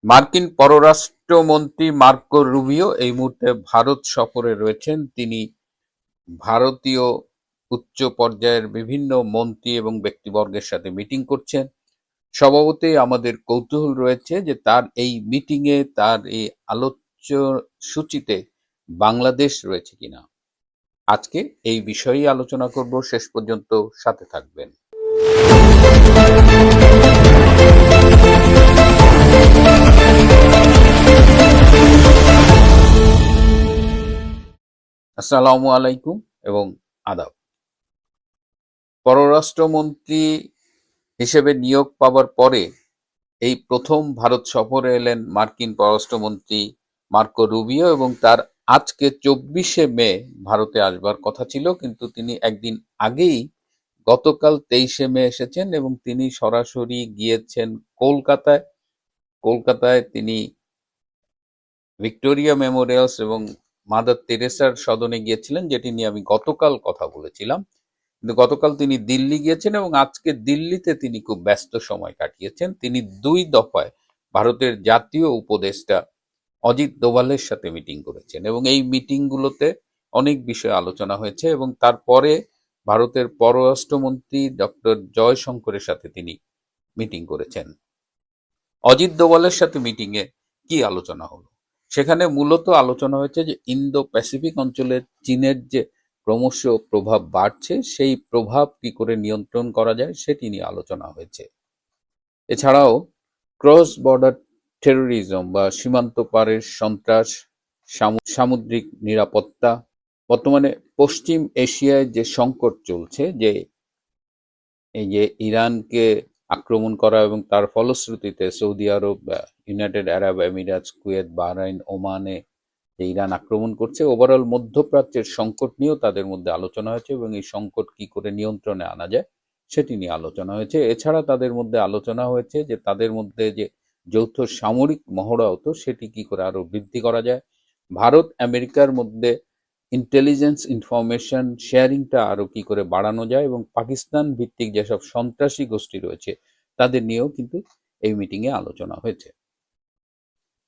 মার্কিন পররাষ্ট্রমন্ত্রী Marco Rubio এই মুহূর্তে ভারত সফরে রয়েছেন। তিনি ভারতীয় উচ্চ পর্যায়ের বিভিন্ন মন্ত্রী এবং ব্যক্তিবর্গের সাথে মিটিং করছেন। স্বভাবতই আমাদের কৌতূহল রয়েছে যে তার এই মিটিংয়ে, তার এই আলোচ্য সূচিতে বাংলাদেশ রয়েছে কিনা। আজকে এই বিষয়েই আলোচনা করব, শেষ পর্যন্ত সাথে থাকবেন। আসসালামু আলাইকুম এবং আদাব। পররাষ্ট্রমন্ত্রী হিসেবে নিয়োগ পাওয়ার পরে এই প্রথম ভারত সফরে এলেন মার্কিন পররাষ্ট্রমন্ত্রী মার্কো রুবিও, এবং তার আজকে 24শে মে ভারতে আসবার কথা ছিল, কিন্তু তিনি একদিন আগেই গতকাল 23শে মে এসেছেন এবং তিনি সরাসরি গিয়েছেন কলকাতায়। কলকাতায় তিনি ভিক্টোরিয়া মেমোরিয়ালস এবং মাদার তেরেসার সদনে গিয়েছিলেন, যেটি নিয়ে আমি গতকাল কথা বলেছিলাম। কিন্তু গতকাল তিনি দিল্লি গিয়েছেন এবং আজকে দিল্লিতে তিনি খুব ব্যস্ত সময় কাটিয়েছেন। তিনি 2 দফায় ভারতের জাতীয় উপদেষ্টা অজিত দোভালের সাথে মিটিং করেছেন এবং এই মিটিংগুলোতে অনেক বিষয় আলোচনা হয়েছে, এবং তারপরে ভারতের পররাষ্ট্রমন্ত্রী ডক্টর জয়শঙ্করের সাথে তিনি মিটিং করেছেন। অজিত দোভালের সাথে মিটিংয়ে কি আলোচনা হলো? সেখানে মূলত আলোচনা হয়েছে যে ইন্দো প্যাসিফিক অঞ্চলে চীনের যে ক্রমশ প্রভাব বাড়ছে, সেই প্রভাব কি করে নিয়ন্ত্রণ করা যায় সেটি নিয়ে আলোচনা হয়েছে। এছাড়াও ক্রস বর্ডার টেরোরিজম বা সীমান্ত পারের সন্ত্রাস, সামুদ্রিক নিরাপত্তা, বর্তমানে পশ্চিম এশিয়ায় যে সংকট চলছে, যে এই যে ইরানকে আক্রমণ করা এবং তার ফলশ্রুতিতে সৌদি আরব, ইউনাইটেড আরব এমিরাতস, কুয়েত, বাহরাইন, ওমানে যে ইরান আক্রমণ করছে, ওভারঅল মধ্যপ্রাচ্যের সংকট নিয়েও তাদের মধ্যে আলোচনা হয়েছে এবং এই সংকট কি করে নিয়ন্ত্রণে আনা যায় সেটি নিয়ে আলোচনা হয়েছে। এছাড়া তাদের মধ্যে আলোচনা হয়েছে যে তাদের মধ্যে যে যৌথ সামরিক মহড়া হতো সেটি কি করে আরো বৃদ্ধি করা যায়, ভারত আমেরিকার মধ্যে ইন্টেলিজেন্স ইনফরমেশন শেয়ারিংটা আরো কি করে বাড়ানো যায়, এবং পাকিস্তান ভিত্তিক যেসব সন্ত্রাসী গোষ্ঠী রয়েছে তাদের নিয়েও কিন্তু এই মিটিংয়ে আলোচনা হয়েছে।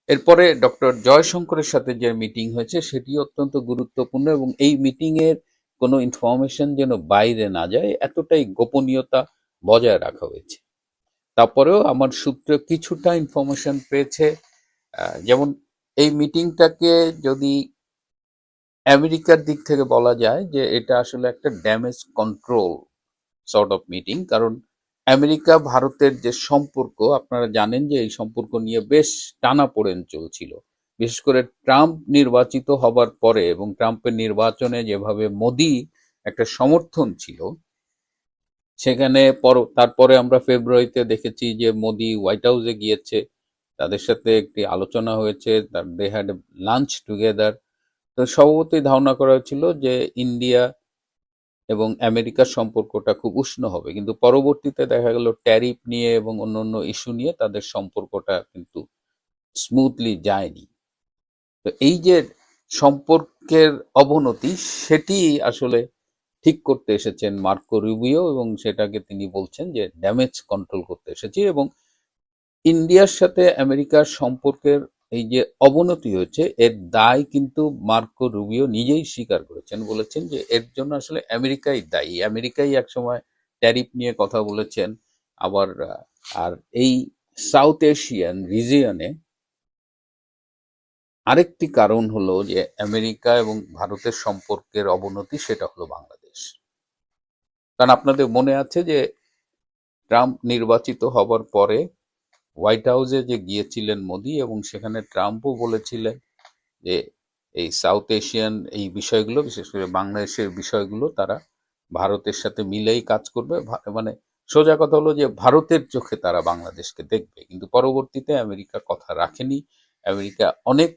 এরপরে ডক্টর জয়শঙ্করের সাথে যে মিটিং হয়েছে সেটি অত্যন্ত গুরুত্বপূর্ণ, এবং এই মিটিং এর কোনো ইনফরমেশন যেন বাইরে না যায় এতটাই গোপনীয়তা বজায় রাখা হয়েছে। তারপরেও আমার সূত্র কিছুটা ইনফরমেশন পেয়েছে, যেমন এই মিটিংটাকে যদি আমেরিকার দিক থেকে বলা যায় যে এটা আসলে একটা damage control sort of meeting. কারণ আমেরিকা ভারতের যে সম্পর্ক, আপনারা জানেন যে এই সম্পর্ক নিয়ে বেশ টানাপোড়েন চলছিল, বিশেষ করে ট্রাম্প নির্বাচিত হবার পরে, এবং ট্রাম্পের নির্বাচনে যেভাবে মোদি একটা সমর্থন ছিল সেখানে তারপরে আমরা ফেব্রুয়ারিতে দেখেছি যে মোদি হোয়াইট হাউসে গিয়েছে, তাদের সাথে একটি আলোচনা হয়েছে, দে হ্যাড লাঞ্চ টুগেদার। তো স্বভাবতই ধারণা করা হয়েছিল যে ইন্ডিয়া এবং আমেরিকার সম্পর্কটা খুব উষ্ণ হবে, কিন্তু পরবর্তীতে দেখা গেল ট্যারিফ নিয়ে এবং অন্যান্য ইস্যু নিয়ে তাদের সম্পর্কটা কিন্তু স্মুথলি যায়নি। তো এই যে সম্পর্কের অবনতি, সেটি আসলে ঠিক করতে এসেছেন মার্কো রুবিও, এবং সেটাকে তিনি বলছেন যে ড্যামেজ কন্ট্রোল করতে এসেছি। এবং ইন্ডিয়ার সাথে আমেরিকার সম্পর্কের এই যে অবনতি হয়েছে এর দায় কিন্তু মার্কো রুবিও নিজেই স্বীকার করেছেন, বলেছেন যে এর জন্য আসলে আমেরিকাই দায়ী। আমেরিকাই একসময় ট্যারিফ নিয়ে কথা বলেছেন। আবার আর এই সাউথ এশিয়ান রিজিয়নে আরেকটি কারণ হলো যে আমেরিকা এবং ভারতের সম্পর্কের অবনতি, সেটা হলো বাংলাদেশ। কারণ আপনাদের মনে আছে যে ট্রাম্প নির্বাচিত হবার পরে হোয়াইট হাউসে যে গিয়েছিলেন মোদি, এবং সেখানে ট্রাম্পও বলেছিলেন যে এই সাউথ এশিয়ান এই বিষয়গুলো, বিশেষ করে বাংলাদেশের বিষয়গুলো তারা ভারতের সাথে মিলেই কাজ করবে। মানে সোজা কথা হলো যে ভারতের চোখে তারা বাংলাদেশকে দেখবে। কিন্তু পরবর্তীতে আমেরিকা কথা রাখেনি। আমেরিকা অনেক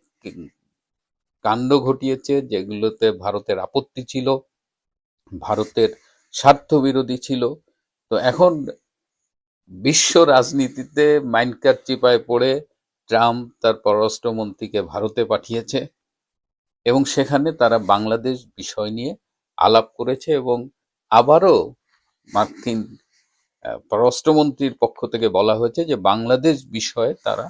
কাণ্ড ঘটিয়েছে যেগুলোতে ভারতের আপত্তি ছিল, ভারতের স্বার্থবিরোধী ছিল। তো এখন বিশ্ব রাজনীতিতে মাইন্ডকার চিপায় পড়ে ট্রাম্প তার পররাষ্ট্রমন্ত্রীকে ভারতে পাঠিয়েছে, এবং সেখানে তারা বাংলাদেশ বিষয় নিয়ে আলাপ করেছে, এবং আবারও মার্কিন পররাষ্ট্রমন্ত্রীর পক্ষ থেকে বলা হয়েছে যে বাংলাদেশ বিষয়ে তারা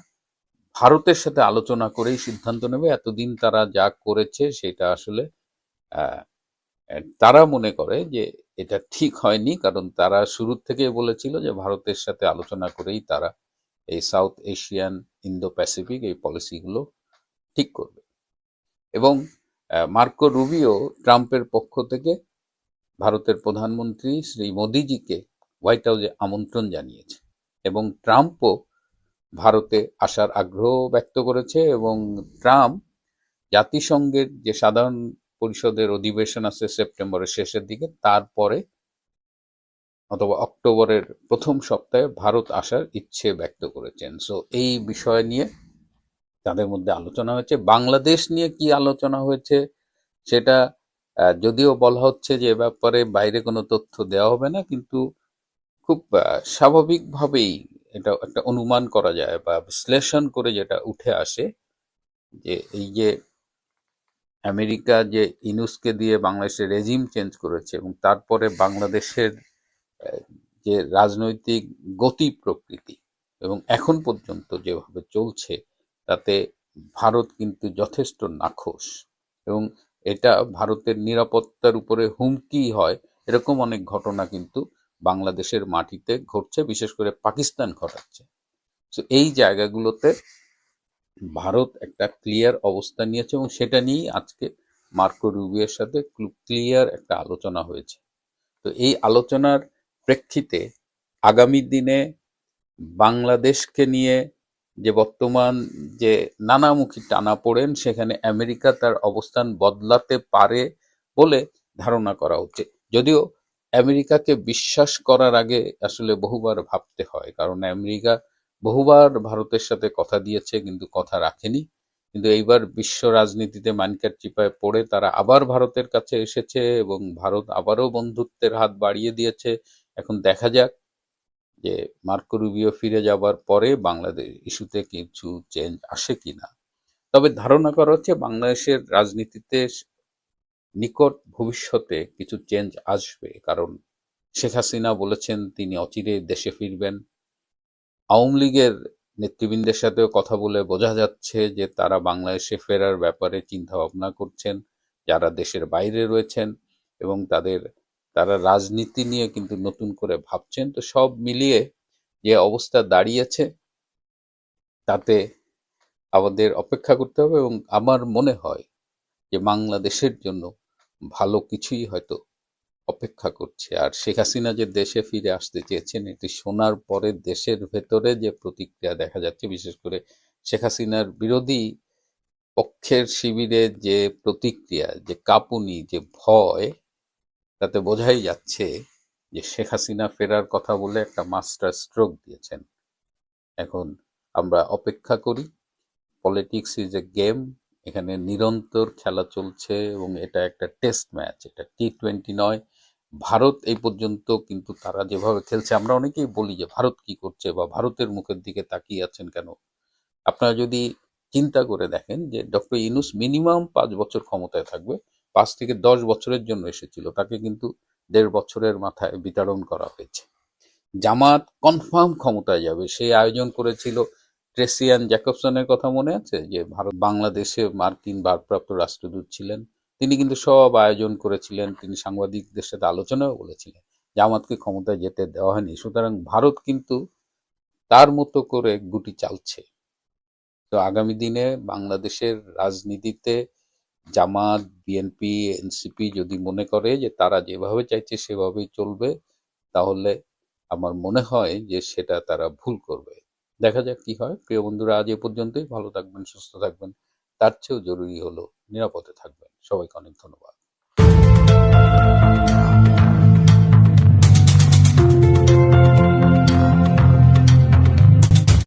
ভারতের সাথে আলোচনা করেই সিদ্ধান্ত নেবে। এতদিন তারা যা করেছে সেটা আসলে আহ, তারা মনে করে যে এটা ঠিক হয়নি, কারণ তারা শুরুর থেকেই বলেছিল যে ভারতের সাথে আলোচনা করেই তারা এই সাউথ এশিয়ান, ইন্দো প্যাসিফিক এই পলিসিগুলো ঠিক করবে। এবং মার্কো রুবিও ট্রাম্পের পক্ষ থেকে ভারতের প্রধানমন্ত্রী শ্রী মোদিজিকে হোয়াইট হাউসে আমন্ত্রণ জানিয়েছে, এবং ট্রাম্পও ভারতে আসার আগ্রহ ব্যক্ত করেছে। এবং ট্রাম্প জাতিসংঘের যে সাধারণ পরিষদের অধিবেশন আছে সেপ্টেম্বরের শেষের দিকে, তারপরে অথবা অক্টোবরের প্রথম সপ্তাহে ভারত আসার ইচ্ছে ব্যক্ত করেছেন। সো এই বিষয় নিয়ে তাদের মধ্যে আলোচনা হয়েছে। বাংলাদেশ নিয়ে কি আলোচনা হয়েছে সেটা যদিও বলা হচ্ছে যে এ ব্যাপারে বাইরে কোনো তথ্য দেওয়া হবে না, কিন্তু খুব স্বাভাবিকভাবেই এটা একটা অনুমান করা যায় বা বিশ্লেষণ করে যেটা উঠে আসে যে এই যে আমেরিকা যে ইনুসকে দিয়ে বাংলাদেশের রেজিম চেঞ্জ করেছে এবং তারপরে বাংলাদেশের আহ, যে রাজনৈতিক গতি প্রকৃতি এবং এখন পর্যন্ত যেভাবে চলছে, তাতে ভারত কিন্তু যথেষ্ট নাখোশ, এবং এটা ভারতের নিরাপত্তার উপরে হুমকি হয় এরকম অনেক ঘটনা কিন্তু বাংলাদেশের মাটিতে ঘটছে, বিশেষ করে পাকিস্তান ঘটাচ্ছে। তো এই জায়গাগুলোতে ভারত একটা ক্লিয়ার অবস্থান নিয়েছে, এবং সেটা নিয়েই আজকে মার্কো রুবিওর সাথে ক্লিয়ার একটা আলোচনা হয়েছে। তো এই আলোচনার প্রেক্ষিতে আগামী দিনে বাংলাদেশকে নিয়ে যে বর্তমান যে নানামুখী টানাপোড়েন, সেখানে আমেরিকা তার অবস্থান বদলাতে পারে বলে ধারণা করা হচ্ছে। যদিও আমেরিকাকে বিশ্বাস করার আগে আসলে বহুবার ভাবতে হয়, কারণ আমেরিকা বহুবার ভারতের সাথে কথা দিয়েছে কিন্তু কথা রাখেনি। কিন্তু এইবার বিশ্ব রাজনীতিতে মানকার চিপায় পড়ে তারা আবার ভারতের কাছে এসেছে এবং ভারত আবারও বন্ধুত্বের হাত বাড়িয়ে দিয়েছে। এখন দেখা যাক যে মার্কো রুবিও ফিরে যাবার পরে বাংলাদেশ ইস্যুতে কিছু চেঞ্জ আসে কিনা। তবে ধারণা করা হচ্ছে বাংলাদেশের রাজনীতিতে নিকট ভবিষ্যতে কিছু চেঞ্জ আসবে, কারণ শেখ হাসিনা বলেছেন তিনি অচিরে দেশে ফিরবেন। আওয়ামী লীগের নেতৃবৃন্দের সাথেও কথা বলে বোঝা যাচ্ছে যে তারা বাংলাদেশে ফেরার ব্যাপারে চিন্তা ভাবনা করছেন, যারা দেশের বাইরে রয়েছেন, এবং তারা রাজনীতি নিয়ে কিন্তু নতুন করে ভাবছেন। তো সব মিলিয়ে যে অবস্থা দাঁড়িয়েছে তাতে আমাদের অপেক্ষা করতে হবে, এবং আমার মনে হয় যে বাংলাদেশের জন্য ভালো কিছুই হয়তো অপেক্ষা করছে। আর শেখ হাসিনা যে দেশে ফিরে আসতে চেয়েছেন, এটি শোনার পরে দেশের ভেতরে যে প্রতিক্রিয়া দেখা যাচ্ছে, বিশেষ করে শেখ হাসিনার বিরোধী পক্ষের শিবিরে যে প্রতিক্রিয়া, যে কাঁপুনি, যে ভয়, তাতে বোঝাই যাচ্ছে যে শেখ হাসিনা ফেরার কথা বলে একটা মাস্টার স্ট্রোক দিয়েছেন। এখন আমরা অপেক্ষা করি। পলিটিক্স ইজ এ গেম, এখানে নিরন্তর খেলা চলছে এবং এটা একটা টেস্ট ম্যাচ, এটা T20 নয়। ভারত এই পর্যন্ত কিন্তু তারা যেভাবে খেলছে, আমরা অনেকেই বলি যে ভারত কি করছে বা ভারতের মুখের দিকে তাকিয়ে আছেন কেন। আপনারা যদি চিন্তা করে দেখেন যে ডক্টর ইউনূস মিনিমাম 5 বছর ক্ষমতায় থাকবে, 5 থেকে 10 বছরের জন্য এসেছিল, তাকে কিন্তু 1.5 বছরের মাথায় বিতাড়ন করা হয়েছে। জামাত কনফার্ম ক্ষমতায় যাবে, সেই আয়োজন করেছিল। ট্রেসিয়ান জ্যাকবসনের কথা মনে আছে, যে ভারত বাংলাদেশে মার্কিন ভারপ্রাপ্ত রাষ্ট্রদূত ছিলেন, তিনি কিন্তু সব আয়োজন করেছিলেন, তিনি সাংবাদিকদের সাথে আলোচনাও বলেছিলেন। জামাতকে ক্ষমতায় যেতে দেওয়া হয়নি। সুতরাং ভারত কিন্তু তার মতো করে গুটি চালছে। তো আগামী দিনে বাংলাদেশের রাজনীতিতে জামাত, বিএনপি, এনসিপি যদি মনে করে যে তারা যেভাবে চাইছে সেভাবেই চলবে, তাহলে আমার মনে হয় যে সেটা তারা ভুল করবে। দেখা যাক কি হয়। প্রিয় বন্ধুরা, আজ এ পর্যন্তই। ভালো থাকবেন, সুস্থ থাকবেন। তার চেয়েও জরুরি হলো নিরাপদে থাকবেন। সবাইকে অনেক ধন্যবাদ।